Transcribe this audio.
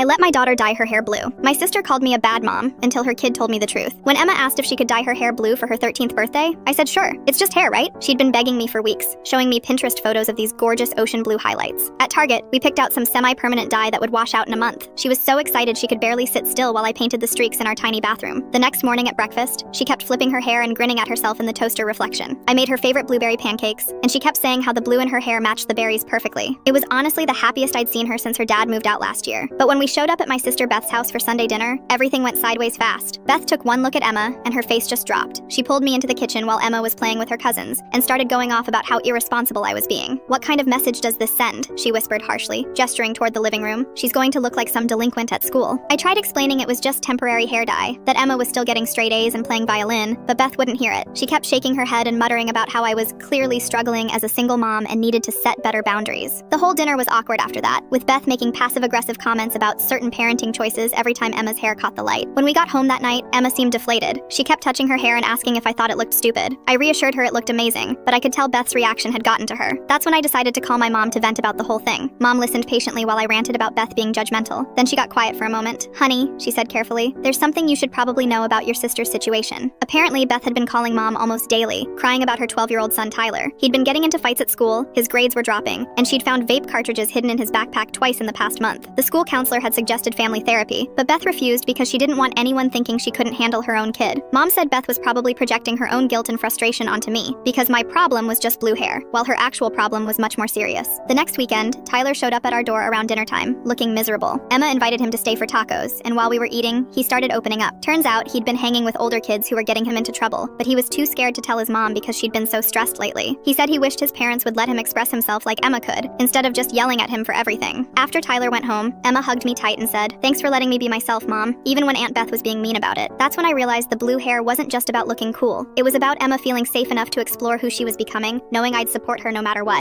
I let my daughter dye her hair blue. My sister called me a bad mom until her kid told me the truth. When Emma asked if she could dye her hair blue for her 13th birthday, I said sure. It's just hair, right? She'd been begging me for weeks, showing me Pinterest photos of these gorgeous ocean blue highlights. At Target, we picked out some semi-permanent dye that would wash out in a month. She was so excited she could barely sit still while I painted the streaks in our tiny bathroom. The next morning at breakfast, she kept flipping her hair and grinning at herself in the toaster reflection. I made her favorite blueberry pancakes, and she kept saying how the blue in her hair matched the berries perfectly. It was honestly the happiest I'd seen her since her dad moved out last year. But when we showed up at my sister Beth's house for Sunday dinner, everything went sideways fast. Beth took one look at Emma, and her face just dropped. She pulled me into the kitchen while Emma was playing with her cousins, and started going off about how irresponsible I was being. "What kind of message does this send?" she whispered harshly, gesturing toward the living room. "She's going to look like some delinquent at school." I tried explaining it was just temporary hair dye, that Emma was still getting straight A's and playing violin, but Beth wouldn't hear it. She kept shaking her head and muttering about how I was clearly struggling as a single mom and needed to set better boundaries. The whole dinner was awkward after that, with Beth making passive-aggressive comments about certain parenting choices every time Emma's hair caught the light. When we got home that night, Emma seemed deflated. She kept touching her hair and asking if I thought it looked stupid. I reassured her it looked amazing, but I could tell Beth's reaction had gotten to her. That's when I decided to call my mom to vent about the whole thing. Mom listened patiently while I ranted about Beth being judgmental. Then she got quiet for a moment. "Honey," she said carefully, "there's something you should probably know about your sister's situation." Apparently, Beth had been calling Mom almost daily, crying about her 12-year-old son Tyler. He'd been getting into fights at school, his grades were dropping, and she'd found vape cartridges hidden in his backpack twice in the past month. The school counselor had suggested family therapy, but Beth refused because she didn't want anyone thinking she couldn't handle her own kid. Mom said Beth was probably projecting her own guilt and frustration onto me, because my problem was just blue hair, while her actual problem was much more serious. The next weekend, Tyler showed up at our door around dinner time, looking miserable. Emma invited him to stay for tacos, and while we were eating, he started opening up. Turns out, he'd been hanging with older kids who were getting him into trouble, but he was too scared to tell his mom because she'd been so stressed lately. He said he wished his parents would let him express himself like Emma could, instead of just yelling at him for everything. After Tyler went home, Emma hugged me tight and said, "Thanks for letting me be myself, Mom," even when Aunt Beth was being mean about it. That's when I realized the blue hair wasn't just about looking cool. It was about Emma feeling safe enough to explore who she was becoming, knowing I'd support her no matter what.